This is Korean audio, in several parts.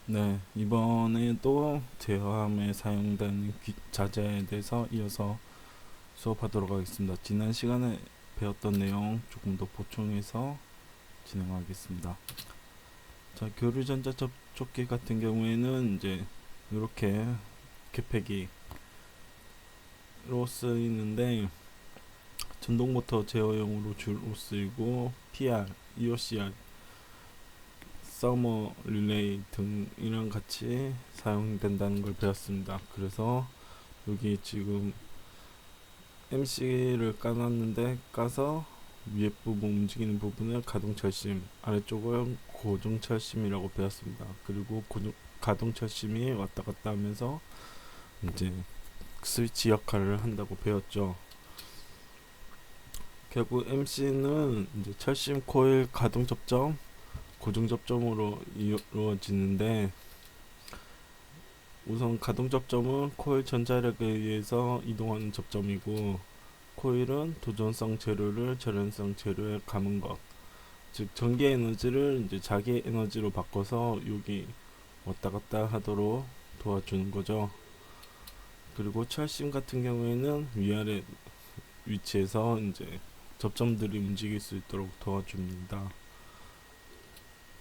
네, 이번에도 제어함에 사용되는 자재에 대해서 이어서 수업하도록 하겠습니다. 지난 시간에 배웠던 내용 조금 더 보충해서 진행하겠습니다. 자, 교류전자 접촉기 같은 경우에는 이제 이렇게 개폐기로 쓰이는데 전동모터 제어용으로 주로 쓰이고 PR, EOCR, 서머 릴레이 등이랑 같이 사용된다는 걸 배웠습니다. 그래서 여기 지금 MC를 까놨는데 까서 위에 부분 움직이는 부분을 가동철심, 아래쪽을 고정철심이라고 배웠습니다. 그리고 가동철심이 왔다 갔다 하면서 이제 스위치 역할을 한다고 배웠죠. 결국 MC는 이제 철심 코일 가동 접점, 고정 접점으로 이루어지는데, 우선 가동 접점은 코일 전자력에 의해서 이동하는 접점이고, 코일은 도전성 재료를 절연성 재료에 감은 것, 즉 전기 에너지를 이제 자기 에너지로 바꿔서 여기 왔다 갔다 하도록 도와주는 거죠. 그리고 철심 같은 경우에는 위아래 위치에서 이제 접점들이 움직일 수 있도록 도와줍니다.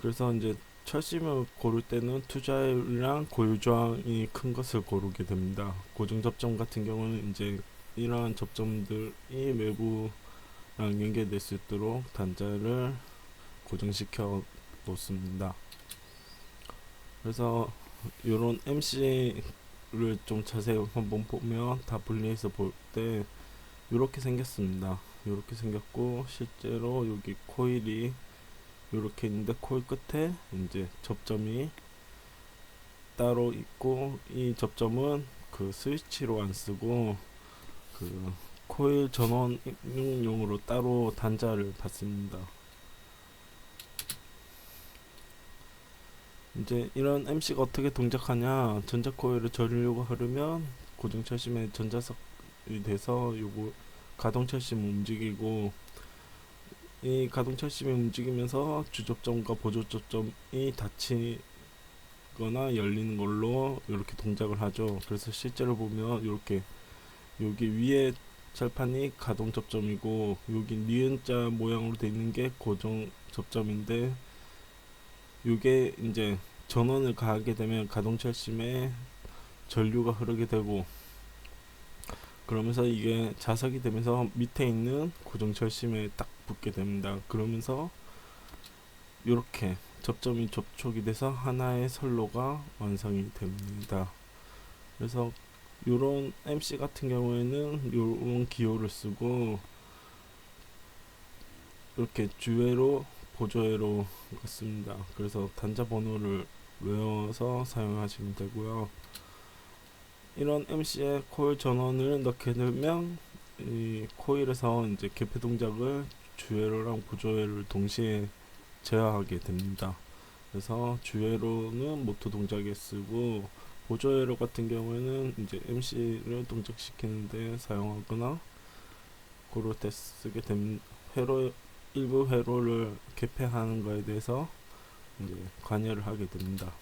그래서 이제 철심을 고를 때는 투자율이랑 고유 저항이 큰 것을 고르게 됩니다. 고정 접점 같은 경우는 이제 이러한 접점들이 외부랑 연결될 수 있도록 단자를 고정시켜 놓습니다. 그래서 이런 MC를 좀 자세히 한번 보면 다 분리해서 볼 때 이렇게 생겼습니다. 이렇게 생겼고, 실제로 여기 코일이 이렇게 있는데 코일 끝에 이제 접점이 따로 있고, 이 접점은 그 스위치로 안 쓰고 그 코일 전원용으로 따로 단자를 받습니다. 이제 이런 MC가 어떻게 동작하냐, 전자코일을 전류가 흐르면 고정철심에 전자석이 돼서 요거 가동철심을 움직이고, 이 가동철심이 움직이면서 주접점과 보조접점이 닫히거나 열리는 걸로 이렇게 동작을 하죠. 그래서 실제로 보면 이렇게 여기 위에 철판이 가동 접점이고, 여기 니은자 모양으로 되어 있는 게 고정 접점인데, 이게 이제 전원을 가하게 되면 가동철심에 전류가 흐르게 되고, 그러면서 이게 자석이 되면서 밑에 있는 고정철심에 딱 붙게 됩니다. 그러면서 이렇게 접점이 접촉이 돼서 하나의 선로가 완성이 됩니다. 그래서 이런 MC 같은 경우에는 이런 기호를 쓰고, 이렇게 주회로 보조회로 같습니다. 그래서 단자 번호를 외워서 사용하시면 되고요. 이런 MC에 코일 전원을 넣게 되면 이 코일에서 이제 개폐 동작을 주회로랑 보조회로를 동시에 제어하게 됩니다. 그래서 주회로는 모터 동작에 쓰고, 보조회로 같은 경우에는 이제 MC를 동작시키는데 사용하거나 그럴 때 쓰게 됩니다. 회로 일부 회로를 개폐하는 거에 대해서 이제 관여를 하게 됩니다.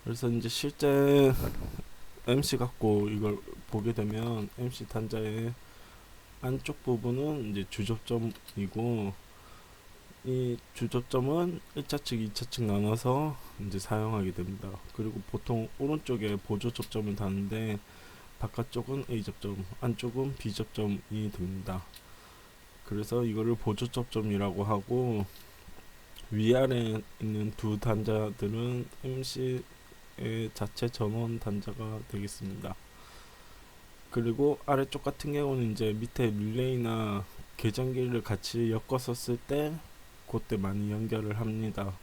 그래서 이제 실제 MC 갖고 이걸 보게 되면 MC 단자의 안쪽 부분은 이제 주접점이고, 이 주접점은 1차측, 2차측 나눠서 이제 사용하게 됩니다. 그리고 보통 오른쪽에 보조 접점을 다는데, 바깥쪽은 A 접점, 안쪽은 B 접점이 됩니다. 그래서 이거를 보조 접점이라고 하고, 위아래에 있는 두 단자들은 MC의 자체 전원 단자가 되겠습니다. 그리고 아래쪽 같은 경우는 이제 밑에 릴레이나 계전기를 같이 엮어서 쓸 때 그때 많이 연결을 합니다.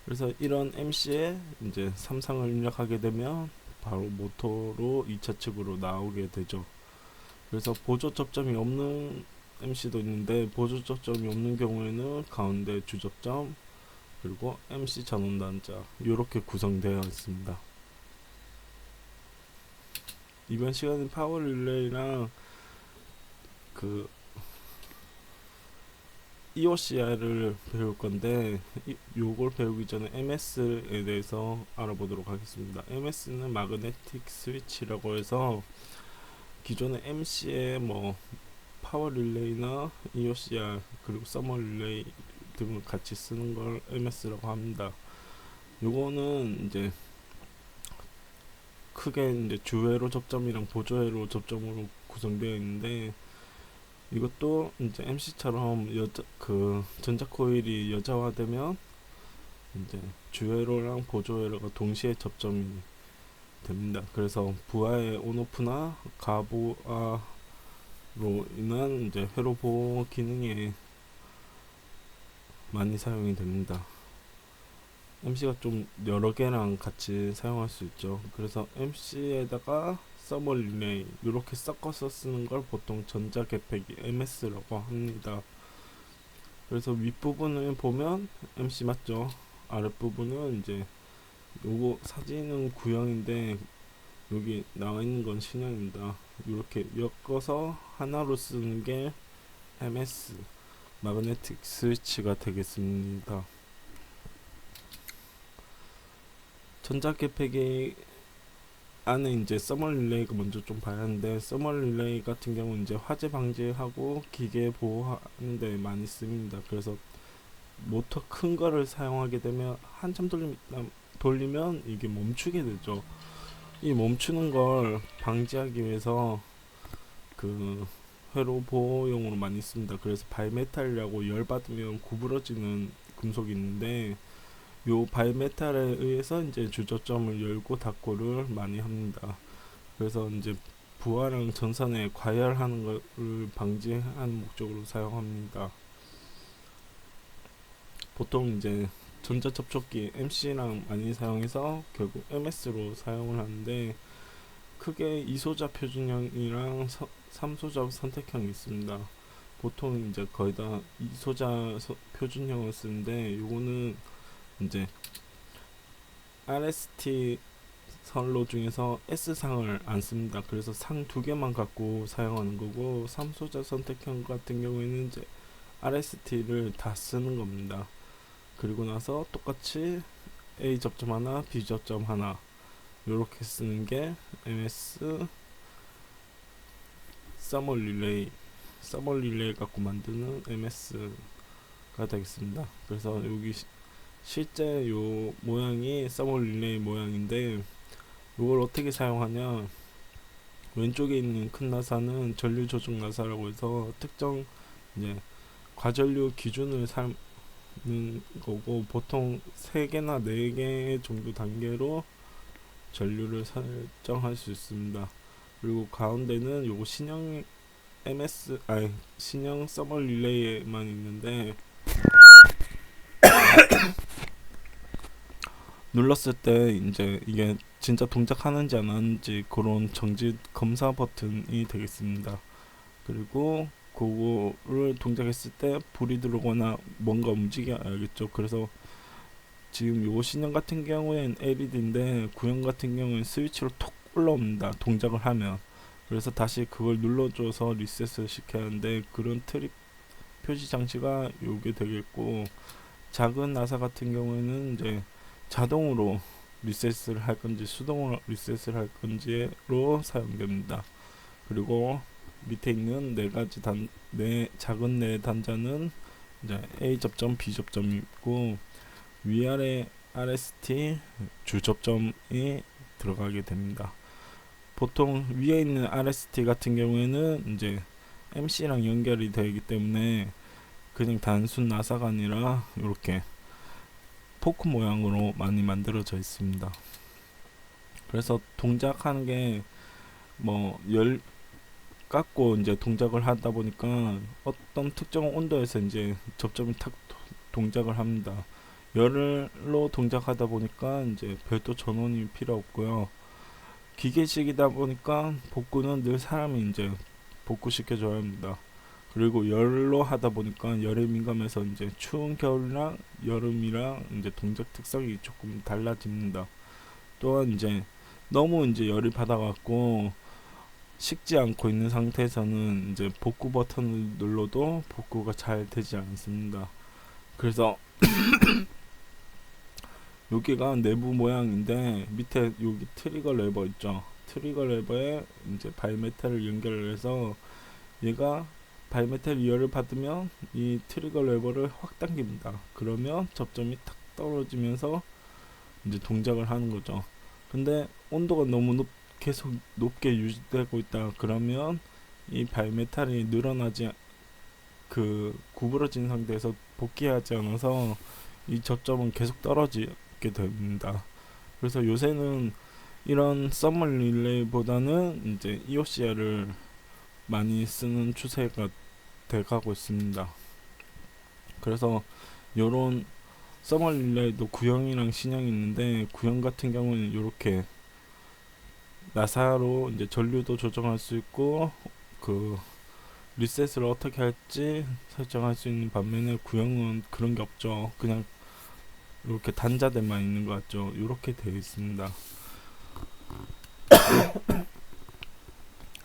그래서 이런 MC에 이제 삼상을 입력하게 되면 바로 모터로 2차 측으로 나오게 되죠. 그래서 보조 접점이 없는 MC도 있는데, 보조 접점이 없는 경우에는 가운데 주접점, 그리고 MC 전원 단자 이렇게 구성되어 있습니다. 이번 시간은 파워 릴레이랑 그 EOCR을 배울 건데 요걸 배우기 전에 MS에 대해서 알아보도록 하겠습니다. MS는 마그네틱 스위치라고 해서 기존의 MC의 뭐 파워 릴레이나 EOCR 그리고 서머 릴레이 등을 같이 쓰는 걸 MS라고 합니다. 요거는 이제 크게 이제 주회로 접점이랑 보조회로 접점으로 구성되어 있는데, 이것도 이제 MC처럼 그 전자 코일이 여자화되면 이제 주회로랑 보조회로가 동시에 접점이 됩니다. 그래서 부하의 온오프나 가부하로 인한 이제 회로 보호 기능에 많이 사용이 됩니다. MC가 좀 여러 개랑 같이 사용할 수 있죠. 그래서 MC에다가 서머 릴레이 이렇게 섞어서 쓰는 걸 보통 전자개폐기 MS라고 합니다. 그래서 윗부분을 보면 MC 맞죠? 아랫부분은 이제 요거 사진은 구형인데 여기 나와 있는 건 신형입니다. 이렇게 엮어서 하나로 쓰는 게 MS 마그네틱 스위치가 되겠습니다. 전자개폐기 안에 이제 서머 릴레이가 먼저 좀 봐야 하는데, 서머 릴레이 같은 경우는 이제 화재 방지하고 기계 보호하는 데 많이 씁니다. 그래서 모터 큰 거를 사용하게 되면 한참 돌리면 이게 멈추게 되죠. 이 멈추는 걸 방지하기 위해서 그 회로 보호용으로 많이 씁니다. 그래서 바이메탈이라고 열 받으면 구부러지는 금속이 있는데, 요 바이메탈에 의해서 이제 주저점을 열고 닫고를 많이 합니다. 그래서 이제 부하랑 전선에 과열하는 것을 방지하는 목적으로 사용합니다. 보통 이제 전자접촉기 MC랑 많이 사용해서 결국 MS로 사용을 하는데, 크게 2소자 표준형이랑 3소자 선택형이 있습니다. 보통 이제 거의 다 2소자 표준형을 쓰는데, 요거는 이제 RST 선로 중에서 S상을 안 씁니다. 그래서 상 두 개만 갖고 사용하는 거고, 3소자 선택형 같은 경우에는 이제 RST를 다 쓰는 겁니다. 그리고 나서 똑같이 A 접점 하나, B 접점 하나 요렇게 쓰는 게 MS 서머 릴레이 갖고 만드는 MS가 되겠습니다. 그래서 여기 실제 요 모양이 서머 릴레이 모양인데, 이걸 어떻게 사용하냐, 왼쪽에 있는 큰 나사는 전류 조정 나사라고 해서 특정 이제 과전류 기준을 삼는 거고, 보통 3개나 4개 정도 단계로 전류를 설정할 수 있습니다. 그리고 가운데는 요거 신형 신형 서머 릴레이에만 있는데, 눌렀을 때 이제 이게 진짜 동작하는지 안 하는지 그런 정지 검사 버튼이 되겠습니다. 그리고 그거를 동작했을 때 불이 들어오거나 뭔가 움직여야겠죠. 그래서 지금 요 신형 같은 경우엔 LED인데 구형 같은 경우엔 스위치로 톡 올라옵니다. 동작을 하면. 그래서 다시 그걸 눌러줘서 리셋을 시켜야 하는데, 그런 트립 표시 장치가 요게 되겠고, 작은 나사 같은 경우에는 이제 자동으로 리셋을 할 건지 수동으로 리셋을 할 건지로 사용됩니다. 그리고 밑에 있는 작은 네 단자는 이제 A 접점, B 접점이 있고, 위아래 RST 주 접점이 들어가게 됩니다. 보통 위에 있는 RST 같은 경우에는 이제 MC랑 연결이 되기 때문에 그냥 단순 나사가 아니라 이렇게 포크 모양으로 많이 만들어져 있습니다. 그래서 동작하는 게 뭐 열 깎고 이제 동작을 하다 보니까 어떤 특정 온도에서 이제 접점이 탁 동작을 합니다. 열로 동작하다 보니까 이제 별도 전원이 필요 없고요. 기계식이다 보니까 복구는 늘 사람이 이제 복구시켜줘야 합니다. 그리고 열로 하다 보니까 열에 민감해서 이제 추운 겨울이랑 여름이랑 이제 동작 특성이 조금 달라집니다. 또한 이제 너무 이제 열이 받아갖고 식지 않고 있는 상태에서는 이제 복구 버튼을 눌러도 복구가 잘 되지 않습니다. 그래서 여기가 내부 모양인데 밑에 여기 트리거 레버 있죠. 트리거 레버에 이제 바이메탈을 연결을 해서 얘가 바이메탈 이어를 받으면 이 트리거 레버를 확 당깁니다. 그러면 접점이 탁 떨어지면서 이제 동작을 하는 거죠. 근데 온도가 너무 계속 높게 유지되고 있다 그러면 이 바이메탈이 늘어나지 구부러진 상태에서 복귀하지 않아서 이 접점은 계속 떨어지게 됩니다. 그래서 요새는 이런 썸머 릴레이보다는 이제 EOCR을 많이 쓰는 추세가 돼가고 있습니다. 그래서 요런 서머 릴레이도 구형이랑 신형이 있는데 구형 같은 경우는 이렇게 나사로 이제 전류도 조정할 수 있고 그 리셋을 어떻게 할지 설정할 수 있는 반면에 구형은 그런 게 없죠. 그냥 이렇게 단자들만 있는 것 같죠. 이렇게 되어 있습니다.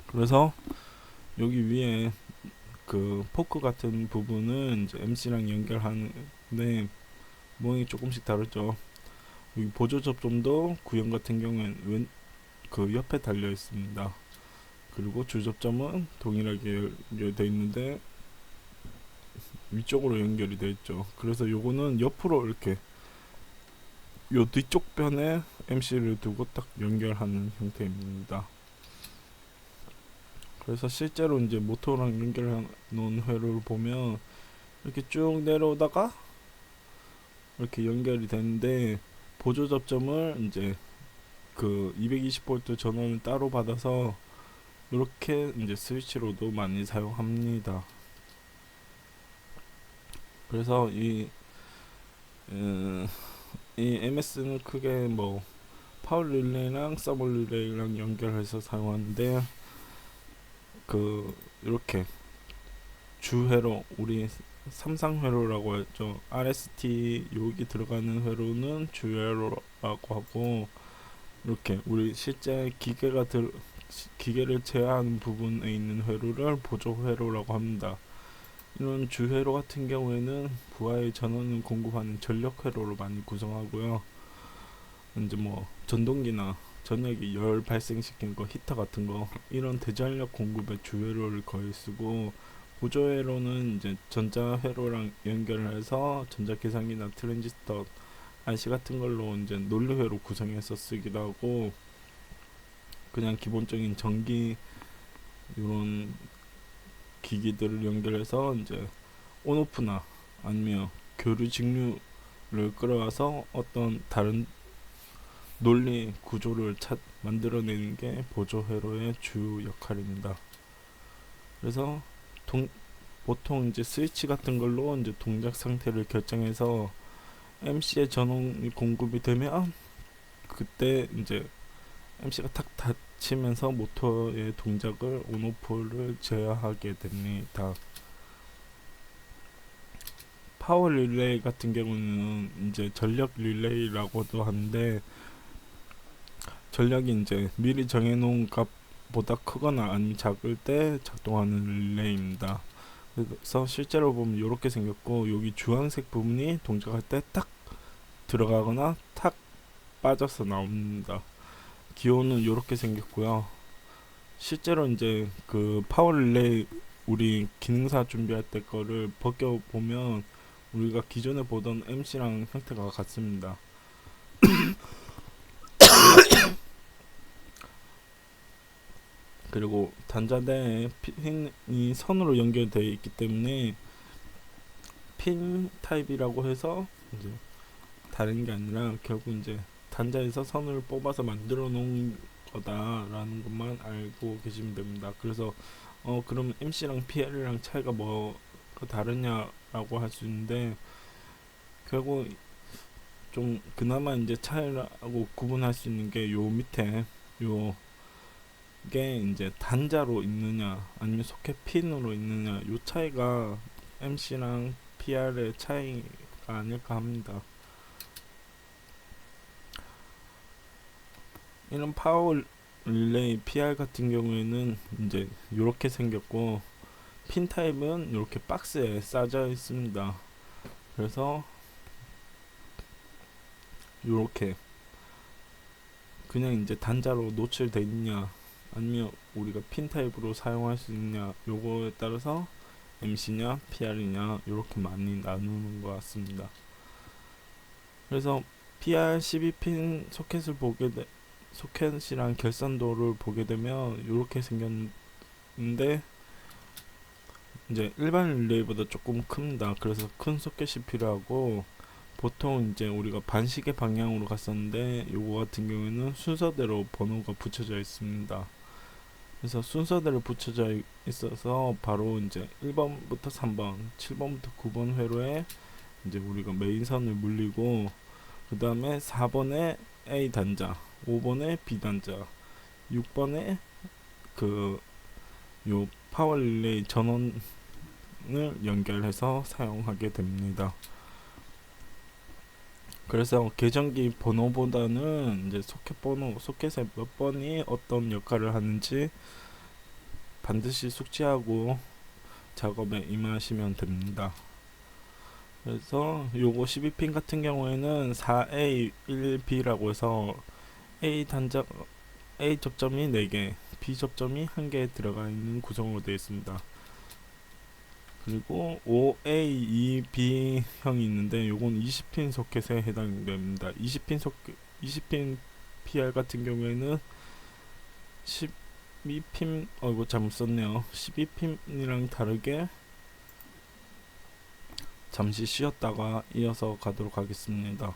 그래서 여기 위에 그 포크 같은 부분은 이제 MC랑 연결하는데 모양이 조금씩 다르죠. 여기 보조 접점도 구형 같은 경우엔 그 옆에 달려 있습니다. 그리고 주접점은 동일하게 연결되어 있는데 위쪽으로 연결이 되어 있죠. 그래서 요거는 옆으로 이렇게 요 뒤쪽 편에 MC를 두고 딱 연결하는 형태입니다. 그래서 실제로 이제 모터랑 연결해 놓은 회로를 보면 이렇게 쭉 내려오다가 이렇게 연결이 되는데 보조 접점을 이제 그 220V 전원을 따로 받아서 이렇게 이제 스위치로도 많이 사용합니다. 그래서 이 MS는 크게 뭐 파워 릴레이랑 서머 릴레이랑 연결해서 사용하는데 이렇게 주회로 우리 삼상 회로라고 했죠. RST 여기 들어가는 회로는 주회로라고 하고 이렇게 우리 실제 기계를 제어하는 부분에 있는 회로를 보조 회로라고 합니다. 이런 주회로 같은 경우에는 부하의 전원을 공급하는 전력 회로로 많이 구성하고요. 이제 뭐 전동기나 전역이 열 발생시키는 거 히터 같은 거 이런 대전력 공급의 주회로를 거의 쓰고 보조 회로는 이제 전자 회로랑 연결을 해서 전자 계산기나 트랜지스터 IC 같은 걸로 이제 논리 회로 구성해서 쓰기도 하고 그냥 기본적인 전기 이런 기기들을 연결해서 이제 온오프나 아니면 교류 직류를 끌어와서 어떤 다른 논리 구조를 만들어내는 게 보조 회로의 주 역할입니다. 그래서 보통 이제 스위치 같은 걸로 이제 동작 상태를 결정해서 MC의 전원이 공급이 되면 그때 이제 MC가 탁 닫히면서 모터의 동작을 온오프를 제어하게 됩니다. 파워 릴레이 같은 경우는 이제 전력 릴레이라고도 하는데 전력이 이제 미리 정해놓은 값보다 크거나 아니면 작을 때 작동하는 릴레이입니다. 그래서 실제로 보면 이렇게 생겼고 여기 주황색 부분이 동작할 때 딱 들어가거나 탁 빠져서 나옵니다. 기호는 이렇게 생겼고요. 실제로 이제 그 파워 릴레이 우리 기능사 준비할 때 거를 벗겨 보면 우리가 기존에 보던 MC랑 형태가 같습니다. 그리고 단자대에 핀이 선으로 연결되어 있기 때문에 핀 타입이라고 해서 이제 다른 게 아니라 결국 이제 단자에서 선을 뽑아서 만들어 놓은 거다라는 것만 알고 계시면 됩니다. 그래서 그럼 MC랑 PL이랑 차이가 뭐가 다르냐라고 할 수 있는데 결국 좀 그나마 이제 차이라고 구분할 수 있는 게 요 밑에 요게 이제 단자로 있느냐 아니면 소켓 핀으로 있느냐 요 차이가 MC랑 PR의 차이가 아닐까 합니다. 이런 파워 릴레이 PR 같은 경우에는 이제 이렇게 생겼고, 핀 타입은 이렇게 박스에 싸져 있습니다. 그래서 이렇게 그냥 이제 단자로 노출돼 있냐 아니면 우리가 핀 타입으로 사용할 수 있냐, 요거에 따라서 MC냐 PR이냐 이렇게 많이 나누는 것 같습니다. 그래서 PR 12핀 소켓을 소켓이랑 결선도를 보게 되면 이렇게 생겼는데, 이제 일반 릴레이보다 조금 큽니다. 그래서 큰 소켓이 필요하고, 보통 이제 우리가 반시계 방향으로 갔었는데 요거 같은 경우에는 순서대로 번호가 붙여져 있습니다. 그래서 순서대로 붙여져 있어서 바로 이제 1번부터 3번, 7번부터 9번 회로에 이제 우리가 메인선을 물리고, 그 다음에 4번에 A 단자, 5번에 B 단자, 6번에 그 요 파워 릴레이 전원을 연결해서 사용하게 됩니다. 그래서 계정기 번호보다는 이제 소켓 번호, 소켓의 몇 번이 어떤 역할을 하는지 반드시 숙지하고 작업에 임하시면 됩니다. 그래서 요거 12핀 같은 경우에는 4A, 1B라고 해서 A 단자, A 접점이 4개, B 접점이 1개 들어가 있는 구성으로 되어 있습니다. 그리고 5A, 2B형이 있는데 요건 20핀 소켓에 해당됩니다. 20핀 PR 같은 경우에는 12핀, 이거 잘못 썼네요. 12핀이랑 다르게 잠시 쉬었다가 이어서 가도록 하겠습니다.